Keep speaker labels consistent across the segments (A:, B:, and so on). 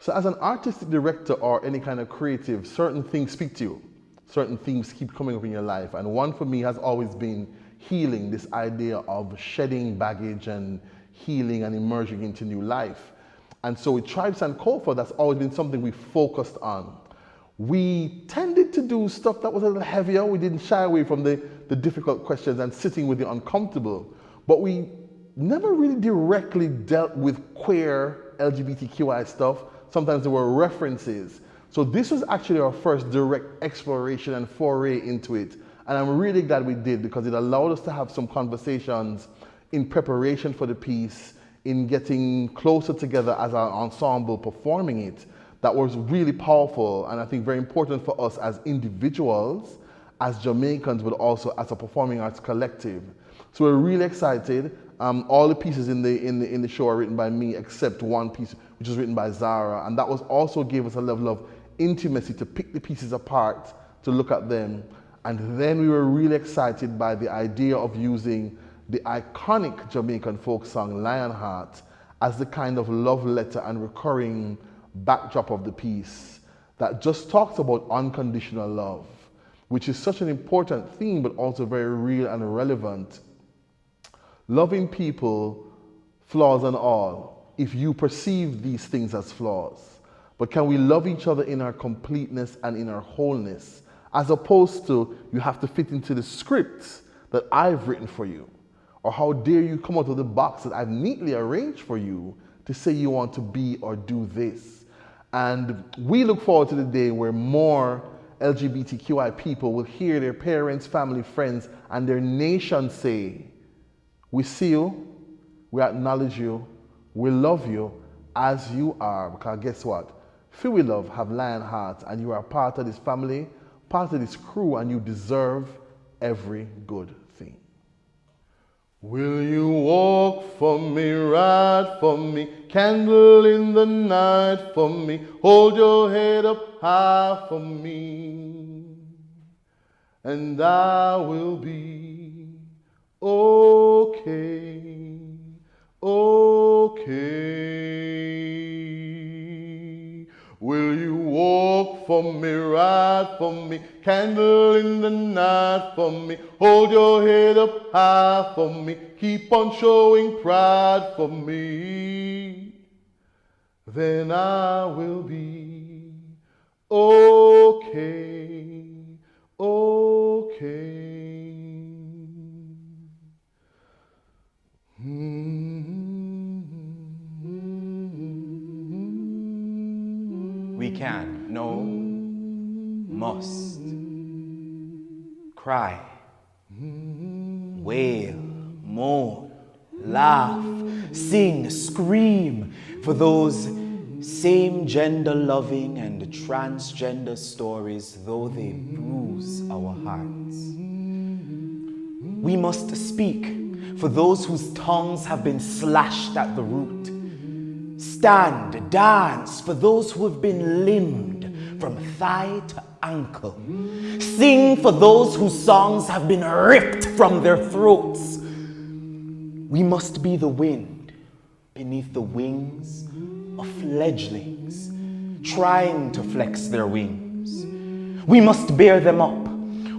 A: So as an artistic director or any kind of creative, certain things speak to you. Certain themes keep coming up in your life. And one for me has always been healing, this idea of shedding baggage and healing and emerging into new life. And so with Tribe Sankofa, that's always been something we focused on. We tended to do stuff that was a little heavier. We didn't shy away from the difficult questions and sitting with the uncomfortable. But we never really directly dealt with queer LGBTQI stuff. Sometimes there were references. So this was actually our first direct exploration and foray into it. And I'm really glad we did, because it allowed us to have some conversations in preparation for the piece, in getting closer together as an ensemble performing it. That was really powerful, and I think very important for us as individuals, as Jamaicans, but also as a performing arts collective. So we're really excited. All the pieces in the show are written by me, except one piece, which was written by Zara, and that was also gave us a level of intimacy to pick the pieces apart, to look at them. And then we were really excited by the idea of using the iconic Jamaican folk song Lionheart as the kind of love letter and recurring backdrop of the piece that just talks about unconditional love, which is such an important theme, but also very real and relevant. Loving people, flaws and all, if you perceive these things as flaws. But can we love each other in our completeness and in our wholeness, as opposed to you have to fit into the script that I've written for you? Or how dare you come out of the box that I've neatly arranged for you to say you want to be or do this? And we look forward to the day where more LGBTQI people will hear their parents, family, friends, and their nation say, we see you, we acknowledge you, we love you as you are. Because guess what? Feel we love, have Lionheart, and you are part of this family, part of this crew, and you deserve every good thing. Will you walk for me, ride for me, candle in the night for me, hold your head up high for me, and I will be okay, okay. Will you walk for me, ride for me, candle in the night for me, hold your head up high for me, keep on showing pride for me, then I will be okay, okay.
B: We can, no, must, cry, wail, moan, laugh, sing, scream for those same gender loving and transgender stories, though they bruise our hearts. We must speak for those whose tongues have been slashed at the root. Stand, dance for those who have been limbed from thigh to ankle. Sing for those whose songs have been ripped from their throats. We must be the wind beneath the wings of fledglings trying to flex their wings. We must bear them up,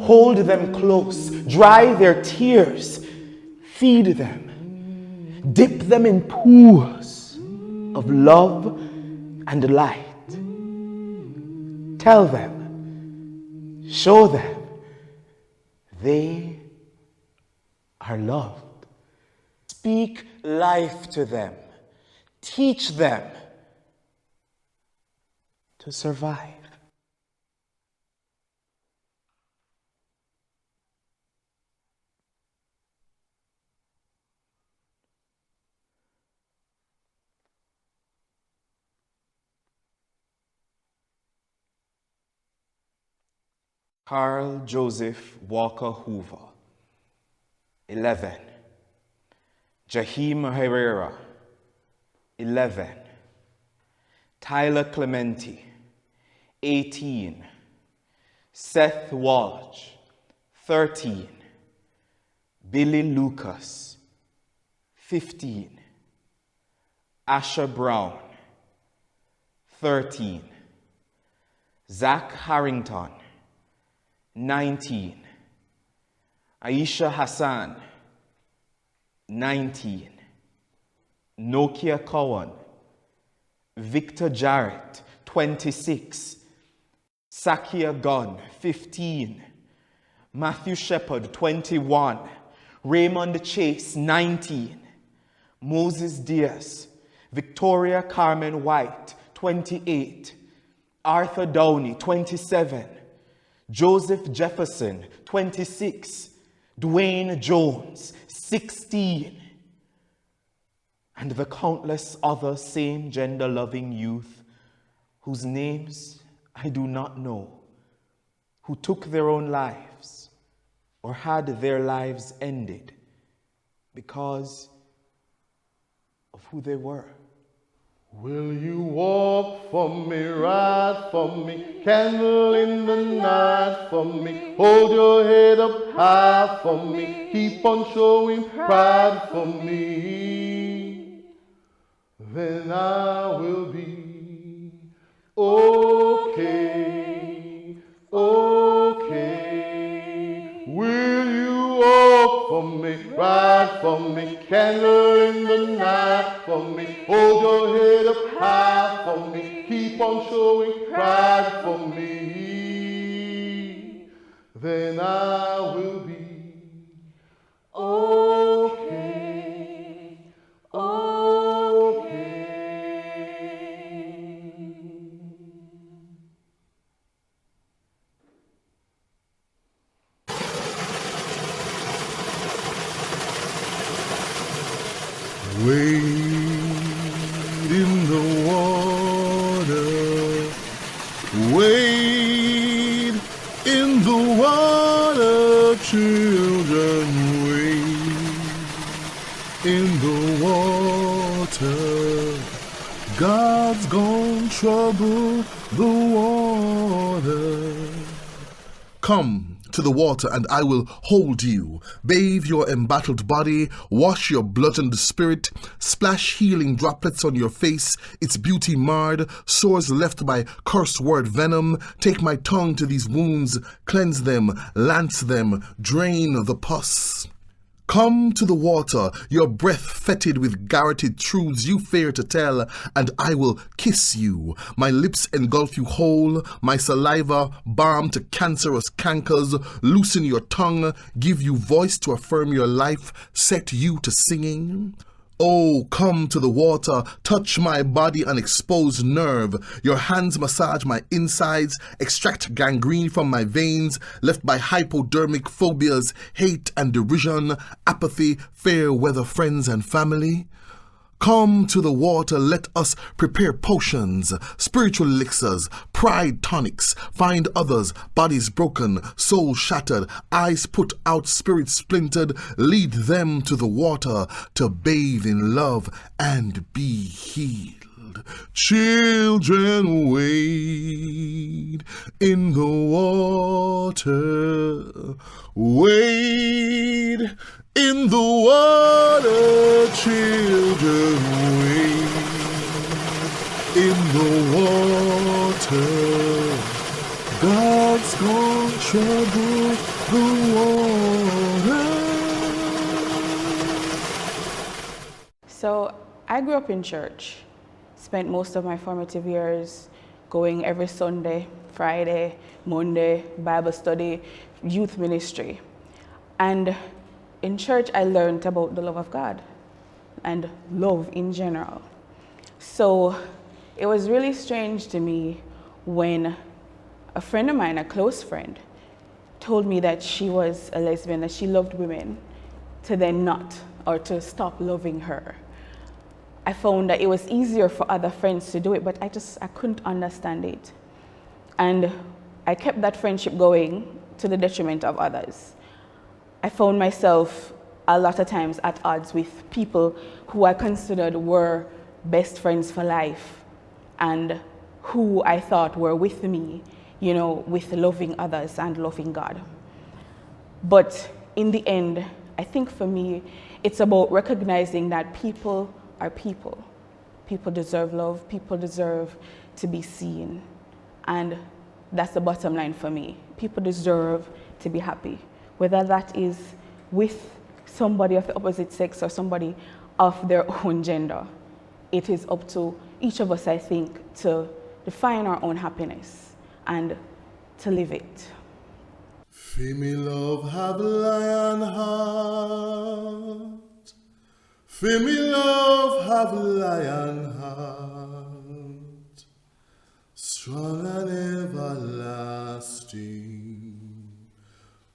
B: hold them close, dry their tears, feed them, dip them in pools of love and light. Tell them, show them, they are loved. Speak life to them. Teach them to survive. Carl Joseph Walker Hoover. 11. Jaheim Herrera. 11. Tyler Clementi. 18. Seth Walsh. 13. Billy Lucas. 15. Asher Brown. 13. Zach Harrington. 19. Aisha Hassan. 19. Nokia Cowan. Victor Jarrett. 26. Sakia Gunn. 15. Matthew Shepard. 21. Raymond Chase. 19. Moses Diaz. Victoria Carmen White. 28. Arthur Downey. 27. Joseph Jefferson. 26. Dwayne Jones. 16. And the countless other same gender-loving youth whose names I do not know, who took their own lives or had their lives ended because of who they were.
A: Will you walk for me, ride for me, candle in the night for me, hold your head up high for me, keep on showing pride for me, then I will be okay, okay. Will you walk for me, ride for me, candle in the night for me, hold your head up high for me, keep on showing pride for me, then I will be okay, okay. Wade in the water, wade in the water, children, wade in the water. God's gonna trouble the water. Come to the water and I will hold you. Bathe your embattled body, wash your bludgeoned spirit, splash healing droplets on your face, its beauty marred, sores left by curse word venom. Take my tongue to these wounds, cleanse them, lance them, drain the pus. Come to the water, your breath fetid with garroted truths you fear to tell, and I will kiss you. My lips engulf you whole, my saliva balm to cancerous cankers, loosen your tongue, give you voice to affirm your life, set you to singing. Oh, come to the water, touch my body and expose nerve. Your hands massage my insides, extract gangrene from my veins, left by hypodermic phobias, hate and derision, apathy, fair weather friends and family. Come to the water, let us prepare potions, spiritual elixirs, pride tonics, find others, bodies broken, souls shattered, eyes put out, spirits splintered, lead them to the water to bathe in love and be healed. Children, wade in the water, wade in the water, children, wade in the water. God's gonna trouble the water.
C: So I grew up in church, spent most of my formative years going every Sunday, Friday, Monday, Bible study, youth ministry. And in church, I learned about the love of God and love in general. So it was really strange to me when a friend of mine, a close friend, told me that she was a lesbian, that she loved women, to then not, or to stop loving her. I found that it was easier for other friends to do it, but I couldn't understand it. And I kept that friendship going to the detriment of others. I found myself a lot of times at odds with people who I considered were best friends for life and who I thought were with me, you know, with loving others and loving God. But in the end, I think for me, it's about recognizing that people are people. People deserve love, people deserve to be seen. And that's the bottom line for me. People deserve to be happy, whether that is with somebody of the opposite sex or somebody of their own gender. It is up to each of us, I think, to define our own happiness and to live it.
A: Feel me love have Lionheart. Feel me love have Lionheart. Strong and everlasting.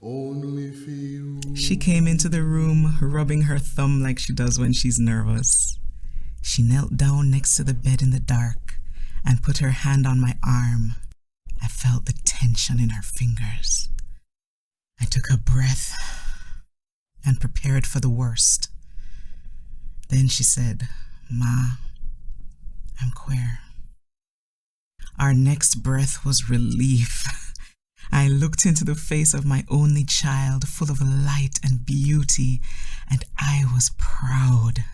A: Only for you.
D: She came into the room, rubbing her thumb like she does when she's nervous. She knelt down next to the bed in the dark and put her hand on my arm. I felt the tension in her fingers. I took a breath and prepared for the worst. Then she said, "Ma, I'm queer." Our next breath was relief. I looked into the face of my only child, full of light and beauty, and I was proud.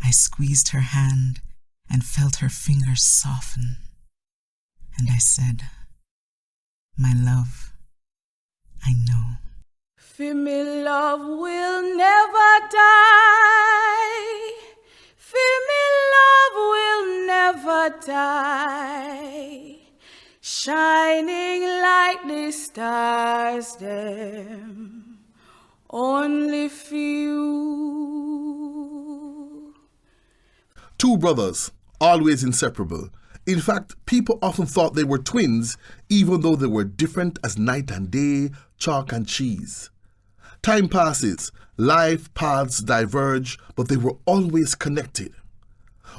D: I squeezed her hand and felt her fingers soften. And I said, "My love, I know."
C: Feel me love will never die. Feel me love will never die. Shining like the stars them, only for you.
A: Two brothers, always inseparable. In fact, people often thought they were twins, even though they were different as night and day, chalk and cheese. Time passes, life paths diverge, but they were always connected.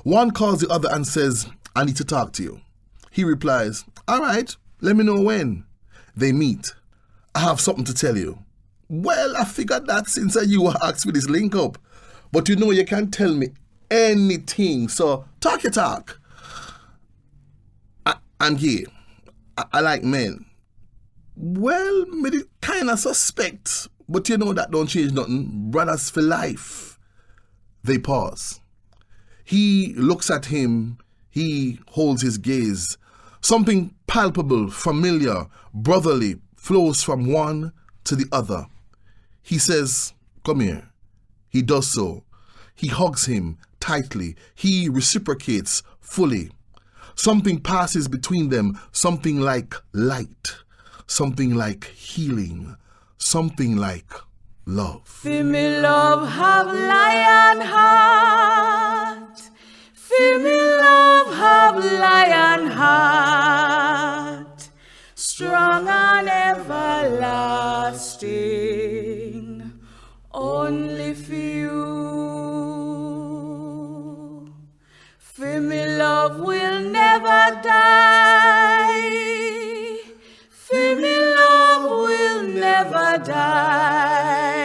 A: One calls the other and says, "I need to talk to you." He replies, "All right, let me know when." They meet. "I have something to tell you." "Well, I figured that since you asked for this link up. But you know you can't tell me anything, so talk your talk." "I'm gay. I like men." "Well, me kinda suspect, but you know that don't change nothing. Brothers for life." They pause. He looks at him. He holds his gaze. Something palpable, familiar, brotherly flows from one to the other. He says, "Come here." He does so. He hugs him tightly. He reciprocates fully. Something passes between them, something like light, something like healing, something like love.
C: Feel me love have Lionheart. Feel me love have Lionheart. Strong and everlasting, only for you. Feel me love will never die. Feel me love will never die.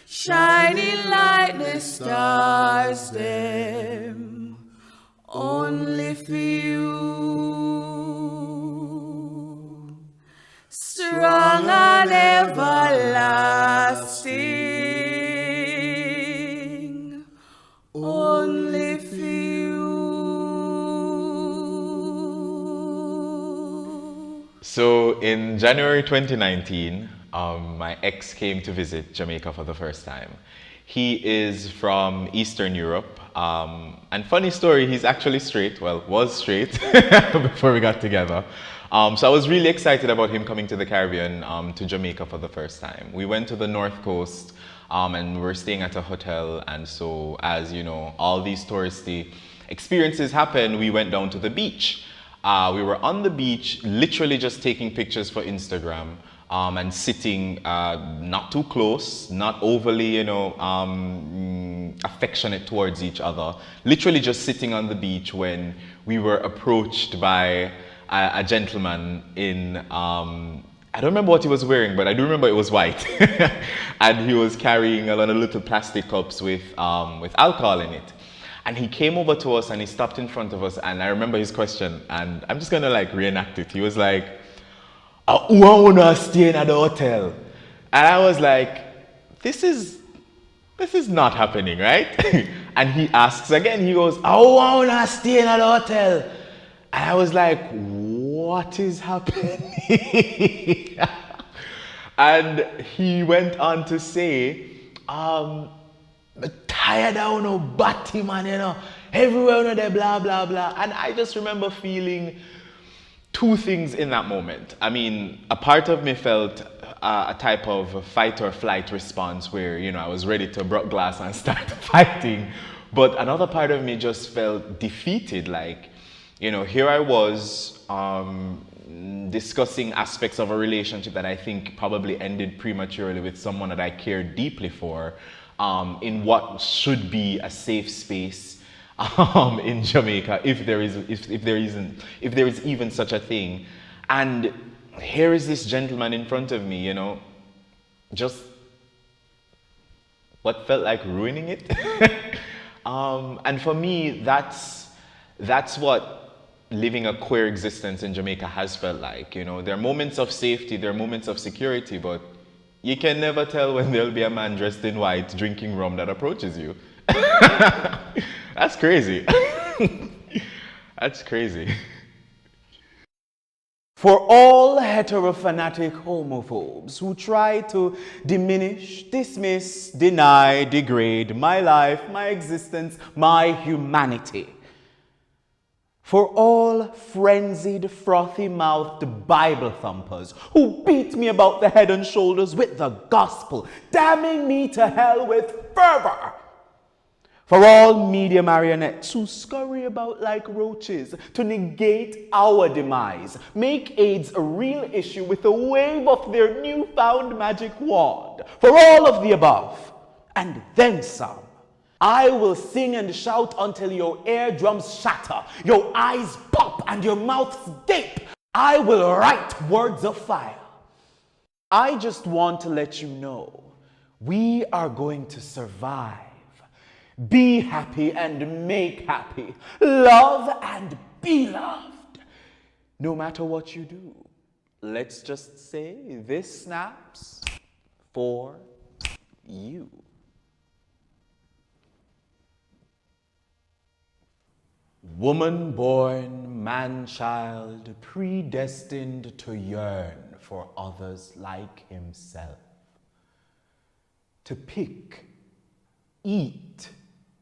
C: Shining like the stars them, only for you. Strong and everlasting, only for you.
B: So in January 2019, my ex came to visit Jamaica for the first time. He is from Eastern Europe. And funny story, he's actually straight, well, was straight before we got together. So I was really excited about him coming to the Caribbean, to Jamaica for the first time. We went to the North Coast and we were staying at a hotel. And so as you know, all these touristy experiences happen, we went down to the beach. We were on the beach, literally just taking pictures for Instagram. And sitting not too close, not overly, affectionate towards each other. Literally just sitting on the beach when we were approached by a gentleman in, I don't remember what he was wearing, but I do remember it was white. And he was carrying a lot of little plastic cups with alcohol in it. And he came over to us and he stopped in front of us, and I remember his question, and I'm just gonna like reenact it. He was like, who wanna stay in the hotel? And I was like, this is not happening, right? And he asks again, he goes, I wanna stay in the hotel. And I was like, what is happening? And he went on to say, I'm tired of no batty man, you know, everywhere you know, blah, blah, blah. And I just remember feeling two things in that moment. I mean, a part of me felt a type of fight or flight response where, you know, I was ready to break glass and start fighting. But another part of me just felt defeated. Like, you know, here I was discussing aspects of a relationship that I think probably ended prematurely with someone that I cared deeply for, in what should be a safe space in Jamaica, if there is even such a thing. And here is this gentleman in front of me, you know, just what felt like ruining it. And for me, that's what living a queer existence in Jamaica has felt like. You know, there are moments of safety, there are moments of security, but you can never tell when there'll be a man dressed in white drinking rum that approaches you. That's crazy. That's crazy.
E: For all heterofanatic homophobes who try to diminish, dismiss, deny, degrade my life, my existence, my humanity. For all frenzied, frothy-mouthed Bible thumpers who beat me about the head and shoulders with the gospel, damning me to hell with fervor. For all media marionettes who scurry about like roaches to negate our demise, make AIDS a real issue with a wave of their newfound magic wand. For all of the above, and then some, I will sing and shout until your eardrums shatter, your eyes pop, and your mouths gape. I will write words of fire. I just want to let you know, we are going to survive. Be happy and make happy. Love and be loved. No matter what you do, let's just say this snaps for you. Woman born, man child, predestined to yearn for others like himself. To pick, eat,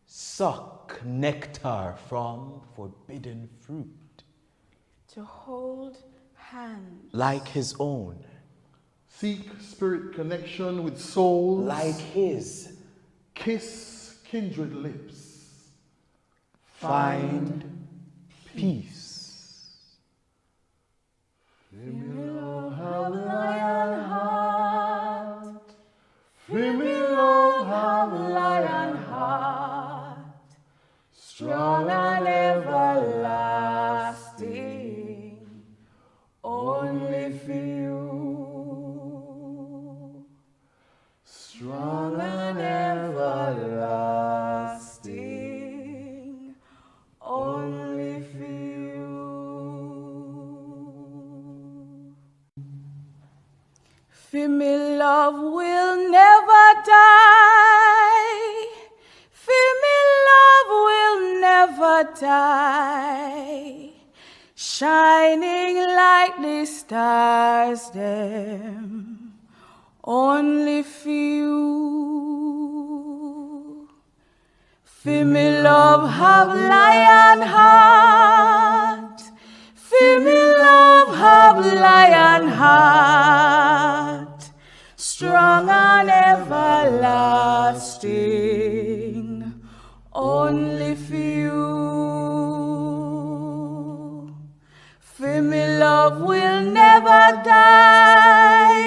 E: suck nectar from forbidden fruit.
C: To hold hands
E: like his own.
A: Seek spirit connection with souls.
E: Like his.
A: Kiss kindred lips.
E: Find peace.
A: Female have Lionheart. Female have Lionheart. Strong and everlasting. Only for you. Strong and everlasting. Only for you.
C: For me love will never die. For me love will never die. Shining like the stars them. Only for you. For me love have Lionheart. For me love have Lionheart. Strong and everlasting. Only for you. For me love will never die.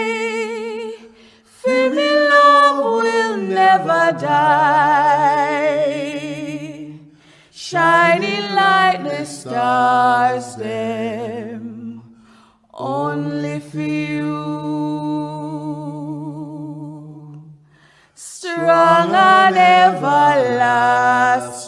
C: For me love will never die. Shining like the stars them.
F: strong and everlasting.